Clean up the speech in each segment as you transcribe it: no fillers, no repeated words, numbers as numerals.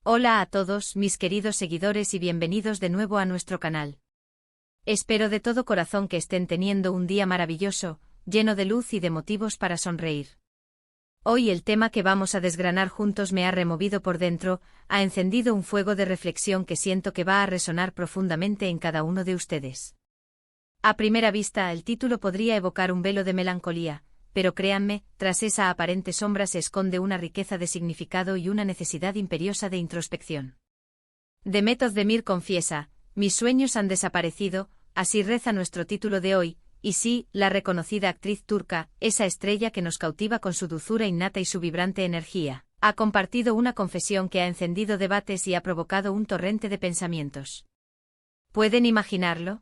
Hola a todos, mis queridos seguidores y bienvenidos de nuevo a nuestro canal. Espero de todo corazón que estén teniendo un día maravilloso, lleno de luz y de motivos para sonreír. Hoy el tema que vamos a desgranar juntos me ha removido por dentro, ha encendido un fuego de reflexión que siento que va a resonar profundamente en cada uno de ustedes. A primera vista, el título podría evocar un velo de melancolía, pero créanme, tras esa aparente sombra se esconde una riqueza de significado y una necesidad imperiosa de introspección. Demet Özdemir confiesa: mis sueños han desaparecido, así reza nuestro título de hoy, y sí, la reconocida actriz turca, esa estrella que nos cautiva con su dulzura innata y su vibrante energía, ha compartido una confesión que ha encendido debates y ha provocado un torrente de pensamientos. ¿Pueden imaginarlo?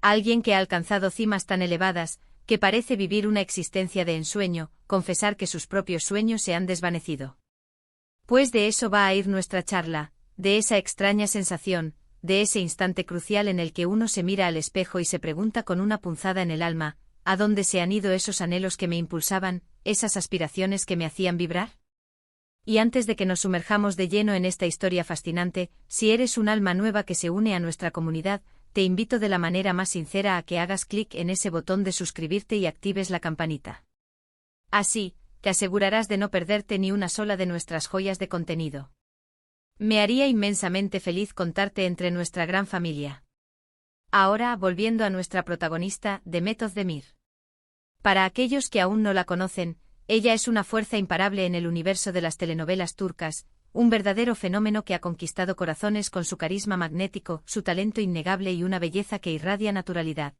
Alguien que ha alcanzado cimas tan elevadas, que parece vivir una existencia de ensueño, confesar que sus propios sueños se han desvanecido. Pues de eso va a ir nuestra charla, de esa extraña sensación, de ese instante crucial en el que uno se mira al espejo y se pregunta con una punzada en el alma: ¿a dónde se han ido esos anhelos que me impulsaban, esas aspiraciones que me hacían vibrar? Y antes de que nos sumerjamos de lleno en esta historia fascinante, si eres un alma nueva que se une a nuestra comunidad, te invito de la manera más sincera a que hagas clic en ese botón de suscribirte y actives la campanita. Así, te asegurarás de no perderte ni una sola de nuestras joyas de contenido. Me haría inmensamente feliz contarte entre nuestra gran familia. Ahora, volviendo a nuestra protagonista, Demet Özdemir. Para aquellos que aún no la conocen, ella es una fuerza imparable en el universo de las telenovelas turcas, un verdadero fenómeno que ha conquistado corazones con su carisma magnético, su talento innegable y una belleza que irradia naturalidad.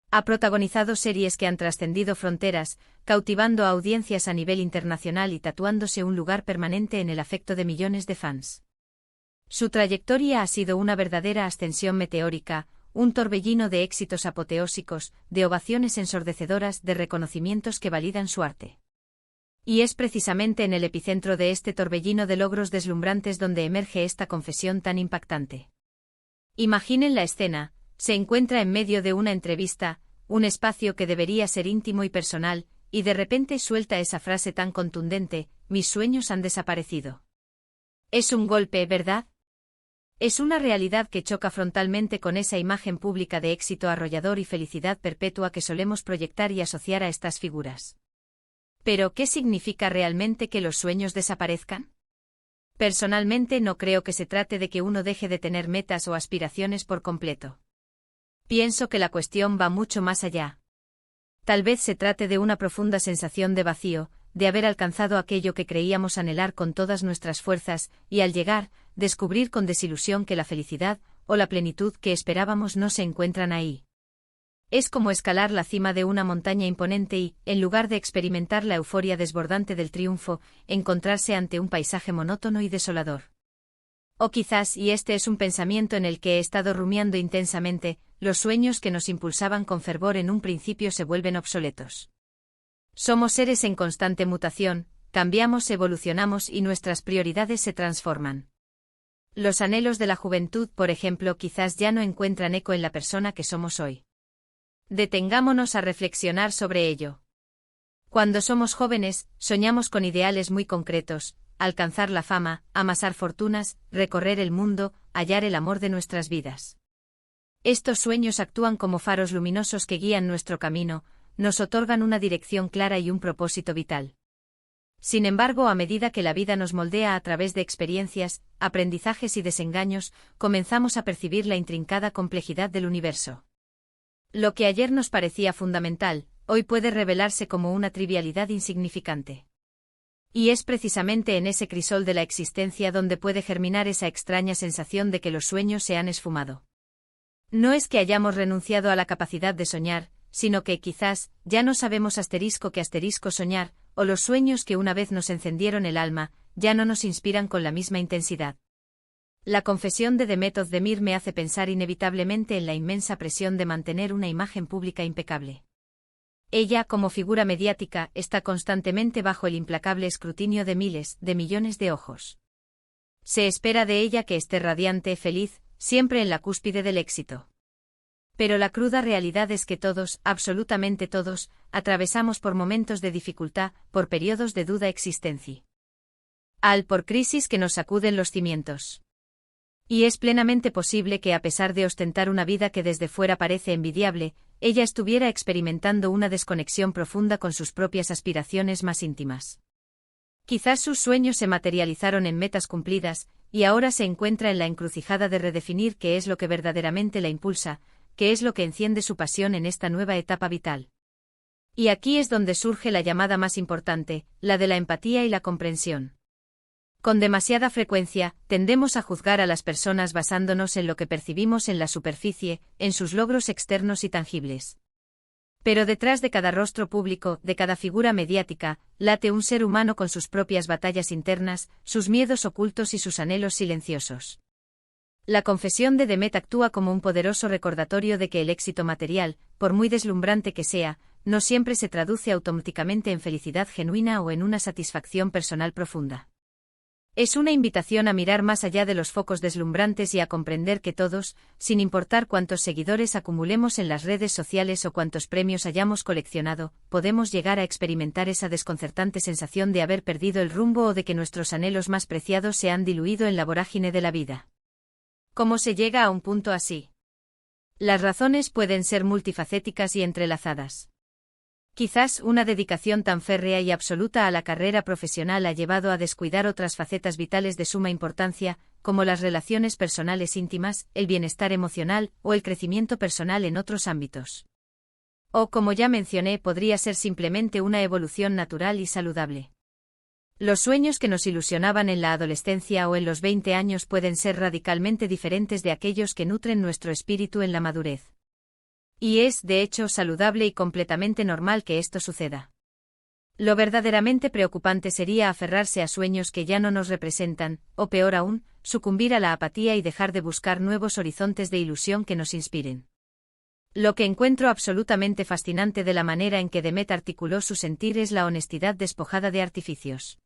Ha protagonizado series que han trascendido fronteras, cautivando a audiencias a nivel internacional y tatuándose un lugar permanente en el afecto de millones de fans. Su trayectoria ha sido una verdadera ascensión meteórica, un torbellino de éxitos apoteósicos, de ovaciones ensordecedoras, de reconocimientos que validan su arte. Y es precisamente en el epicentro de este torbellino de logros deslumbrantes donde emerge esta confesión tan impactante. Imaginen la escena: se encuentra en medio de una entrevista, un espacio que debería ser íntimo y personal, y de repente suelta esa frase tan contundente: mis sueños han desaparecido. Es un golpe, ¿verdad? Es una realidad que choca frontalmente con esa imagen pública de éxito arrollador y felicidad perpetua que solemos proyectar y asociar a estas figuras. ¿Pero qué significa realmente que los sueños desaparezcan? Personalmente no creo que se trate de que uno deje de tener metas o aspiraciones por completo. Pienso que la cuestión va mucho más allá. Tal vez se trate de una profunda sensación de vacío, de haber alcanzado aquello que creíamos anhelar con todas nuestras fuerzas, y al llegar, descubrir con desilusión que la felicidad, o la plenitud que esperábamos no se encuentran ahí. Es como escalar la cima de una montaña imponente y, en lugar de experimentar la euforia desbordante del triunfo, encontrarse ante un paisaje monótono y desolador. O quizás, y este es un pensamiento en el que he estado rumiando intensamente, los sueños que nos impulsaban con fervor en un principio se vuelven obsoletos. Somos seres en constante mutación, cambiamos, evolucionamos y nuestras prioridades se transforman. Los anhelos de la juventud, por ejemplo, quizás ya no encuentran eco en la persona que somos hoy. Detengámonos a reflexionar sobre ello. Cuando somos jóvenes, soñamos con ideales muy concretos: alcanzar la fama, amasar fortunas, recorrer el mundo, hallar el amor de nuestras vidas. Estos sueños actúan como faros luminosos que guían nuestro camino, nos otorgan una dirección clara y un propósito vital. Sin embargo, a medida que la vida nos moldea a través de experiencias, aprendizajes y desengaños, comenzamos a percibir la intrincada complejidad del universo. Lo que ayer nos parecía fundamental, hoy puede revelarse como una trivialidad insignificante. Y es precisamente en ese crisol de la existencia donde puede germinar esa extraña sensación de que los sueños se han esfumado. No es que hayamos renunciado a la capacidad de soñar, sino que quizás ya no sabemos *** soñar, o los sueños que una vez nos encendieron el alma, ya no nos inspiran con la misma intensidad. La confesión de Demet Özdemir me hace pensar inevitablemente en la inmensa presión de mantener una imagen pública impecable. Ella, como figura mediática, está constantemente bajo el implacable escrutinio de miles, de millones de ojos. Se espera de ella que esté radiante, feliz, siempre en la cúspide del éxito. Pero la cruda realidad es que todos, absolutamente todos, atravesamos por momentos de dificultad, por periodos de duda existencia. Al por crisis que nos sacuden los cimientos. Y es plenamente posible que a pesar de ostentar una vida que desde fuera parece envidiable, ella estuviera experimentando una desconexión profunda con sus propias aspiraciones más íntimas. Quizás sus sueños se materializaron en metas cumplidas, y ahora se encuentra en la encrucijada de redefinir qué es lo que verdaderamente la impulsa, qué es lo que enciende su pasión en esta nueva etapa vital. Y aquí es donde surge la llamada más importante, la de la empatía y la comprensión. Con demasiada frecuencia, tendemos a juzgar a las personas basándonos en lo que percibimos en la superficie, en sus logros externos y tangibles. Pero detrás de cada rostro público, de cada figura mediática, late un ser humano con sus propias batallas internas, sus miedos ocultos y sus anhelos silenciosos. La confesión de Demet actúa como un poderoso recordatorio de que el éxito material, por muy deslumbrante que sea, no siempre se traduce automáticamente en felicidad genuina o en una satisfacción personal profunda. Es una invitación a mirar más allá de los focos deslumbrantes y a comprender que todos, sin importar cuántos seguidores acumulemos en las redes sociales o cuántos premios hayamos coleccionado, podemos llegar a experimentar esa desconcertante sensación de haber perdido el rumbo o de que nuestros anhelos más preciados se han diluido en la vorágine de la vida. ¿Cómo se llega a un punto así? Las razones pueden ser multifacéticas y entrelazadas. Quizás una dedicación tan férrea y absoluta a la carrera profesional ha llevado a descuidar otras facetas vitales de suma importancia, como las relaciones personales íntimas, el bienestar emocional o el crecimiento personal en otros ámbitos. O, como ya mencioné, podría ser simplemente una evolución natural y saludable. Los sueños que nos ilusionaban en la adolescencia o en los 20 años pueden ser radicalmente diferentes de aquellos que nutren nuestro espíritu en la madurez. Y es, de hecho, saludable y completamente normal que esto suceda. Lo verdaderamente preocupante sería aferrarse a sueños que ya no nos representan, o peor aún, sucumbir a la apatía y dejar de buscar nuevos horizontes de ilusión que nos inspiren. Lo que encuentro absolutamente fascinante de la manera en que Demet articuló su sentir es la honestidad despojada de artificios.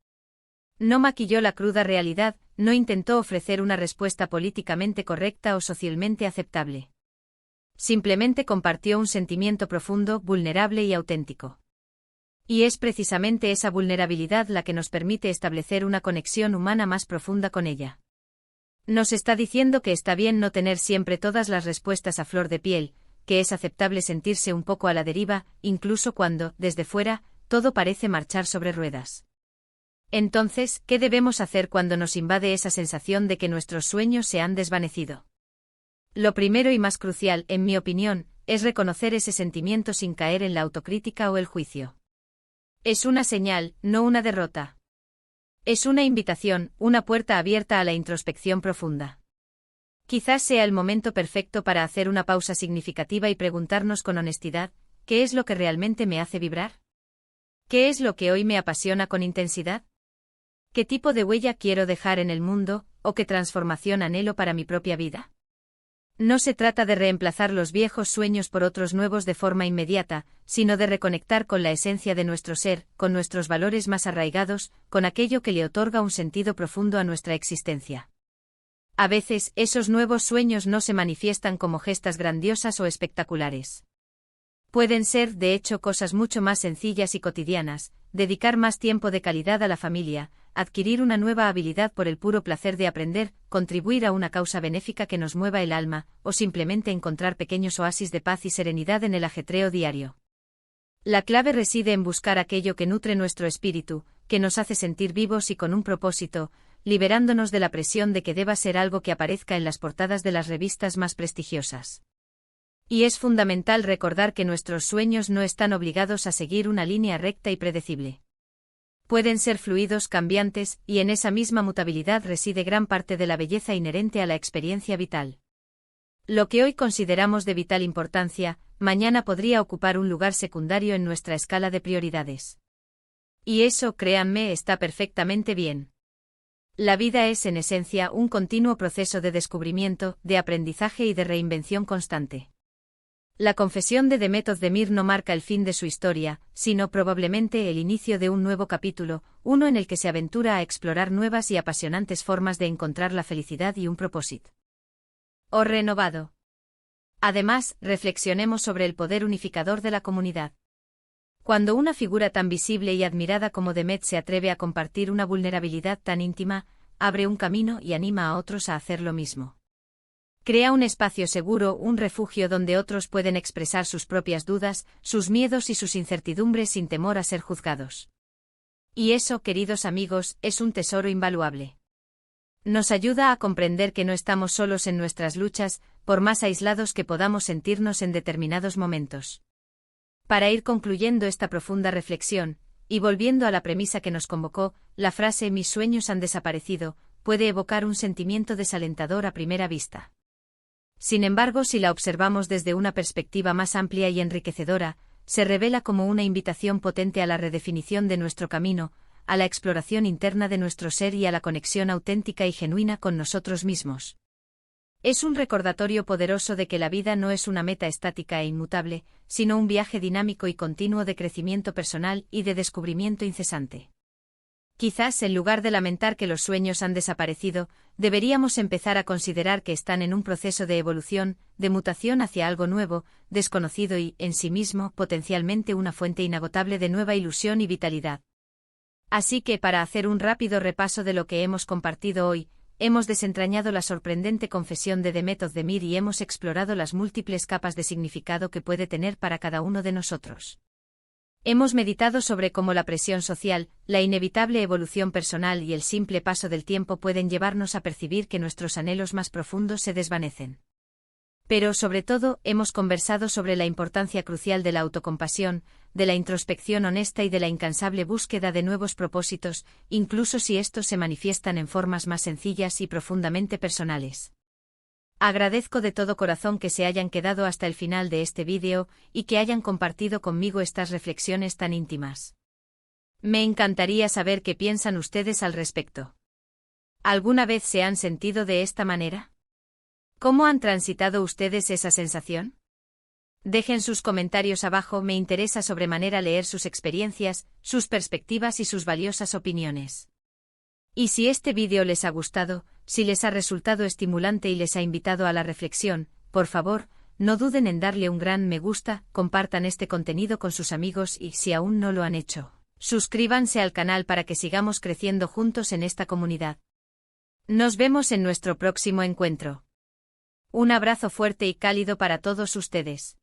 No maquilló la cruda realidad, no intentó ofrecer una respuesta políticamente correcta o socialmente aceptable. Simplemente compartió un sentimiento profundo, vulnerable y auténtico. Y es precisamente esa vulnerabilidad la que nos permite establecer una conexión humana más profunda con ella. Nos está diciendo que está bien no tener siempre todas las respuestas a flor de piel, que es aceptable sentirse un poco a la deriva, incluso cuando, desde fuera, todo parece marchar sobre ruedas. Entonces, ¿qué debemos hacer cuando nos invade esa sensación de que nuestros sueños se han desvanecido? Lo primero y más crucial, en mi opinión, es reconocer ese sentimiento sin caer en la autocrítica o el juicio. Es una señal, no una derrota. Es una invitación, una puerta abierta a la introspección profunda. Quizás sea el momento perfecto para hacer una pausa significativa y preguntarnos con honestidad, ¿qué es lo que realmente me hace vibrar? ¿Qué es lo que hoy me apasiona con intensidad? ¿Qué tipo de huella quiero dejar en el mundo, o qué transformación anhelo para mi propia vida? No se trata de reemplazar los viejos sueños por otros nuevos de forma inmediata, sino de reconectar con la esencia de nuestro ser, con nuestros valores más arraigados, con aquello que le otorga un sentido profundo a nuestra existencia. A veces, esos nuevos sueños no se manifiestan como gestas grandiosas o espectaculares. Pueden ser, de hecho, cosas mucho más sencillas y cotidianas, dedicar más tiempo de calidad a la familia, adquirir una nueva habilidad por el puro placer de aprender, contribuir a una causa benéfica que nos mueva el alma, o simplemente encontrar pequeños oasis de paz y serenidad en el ajetreo diario. La clave reside en buscar aquello que nutre nuestro espíritu, que nos hace sentir vivos y con un propósito, liberándonos de la presión de que deba ser algo que aparezca en las portadas de las revistas más prestigiosas. Y es fundamental recordar que nuestros sueños no están obligados a seguir una línea recta y predecible. Pueden ser fluidos, cambiantes, y en esa misma mutabilidad reside gran parte de la belleza inherente a la experiencia vital. Lo que hoy consideramos de vital importancia, mañana podría ocupar un lugar secundario en nuestra escala de prioridades. Y eso, créanme, está perfectamente bien. La vida es, en esencia, un continuo proceso de descubrimiento, de aprendizaje y de reinvención constante. La confesión de Demet Özdemir no marca el fin de su historia, sino probablemente el inicio de un nuevo capítulo, uno en el que se aventura a explorar nuevas y apasionantes formas de encontrar la felicidad y un propósito. O renovado. Además, reflexionemos sobre el poder unificador de la comunidad. Cuando una figura tan visible y admirada como Demet se atreve a compartir una vulnerabilidad tan íntima, abre un camino y anima a otros a hacer lo mismo. Crea un espacio seguro, un refugio donde otros pueden expresar sus propias dudas, sus miedos y sus incertidumbres sin temor a ser juzgados. Y eso, queridos amigos, es un tesoro invaluable. Nos ayuda a comprender que no estamos solos en nuestras luchas, por más aislados que podamos sentirnos en determinados momentos. Para ir concluyendo esta profunda reflexión, y volviendo a la premisa que nos convocó, la frase «mis sueños han desaparecido» puede evocar un sentimiento desalentador a primera vista. Sin embargo, si la observamos desde una perspectiva más amplia y enriquecedora, se revela como una invitación potente a la redefinición de nuestro camino, a la exploración interna de nuestro ser y a la conexión auténtica y genuina con nosotros mismos. Es un recordatorio poderoso de que la vida no es una meta estática e inmutable, sino un viaje dinámico y continuo de crecimiento personal y de descubrimiento incesante. Quizás, en lugar de lamentar que los sueños han desaparecido, deberíamos empezar a considerar que están en un proceso de evolución, de mutación hacia algo nuevo, desconocido y, en sí mismo, potencialmente una fuente inagotable de nueva ilusión y vitalidad. Así que, para hacer un rápido repaso de lo que hemos compartido hoy, hemos desentrañado la sorprendente confesión de Demet Özdemir y hemos explorado las múltiples capas de significado que puede tener para cada uno de nosotros. Hemos meditado sobre cómo la presión social, la inevitable evolución personal y el simple paso del tiempo pueden llevarnos a percibir que nuestros anhelos más profundos se desvanecen. Pero, sobre todo, hemos conversado sobre la importancia crucial de la autocompasión, de la introspección honesta y de la incansable búsqueda de nuevos propósitos, incluso si estos se manifiestan en formas más sencillas y profundamente personales. Agradezco de todo corazón que se hayan quedado hasta el final de este vídeo y que hayan compartido conmigo estas reflexiones tan íntimas. Me encantaría saber qué piensan ustedes al respecto. ¿Alguna vez se han sentido de esta manera? ¿Cómo han transitado ustedes esa sensación? Dejen sus comentarios abajo, me interesa sobremanera leer sus experiencias, sus perspectivas y sus valiosas opiniones. Y si este vídeo les ha gustado, si les ha resultado estimulante y les ha invitado a la reflexión, por favor, no duden en darle un gran me gusta, compartan este contenido con sus amigos y, si aún no lo han hecho, suscríbanse al canal para que sigamos creciendo juntos en esta comunidad. Nos vemos en nuestro próximo encuentro. Un abrazo fuerte y cálido para todos ustedes.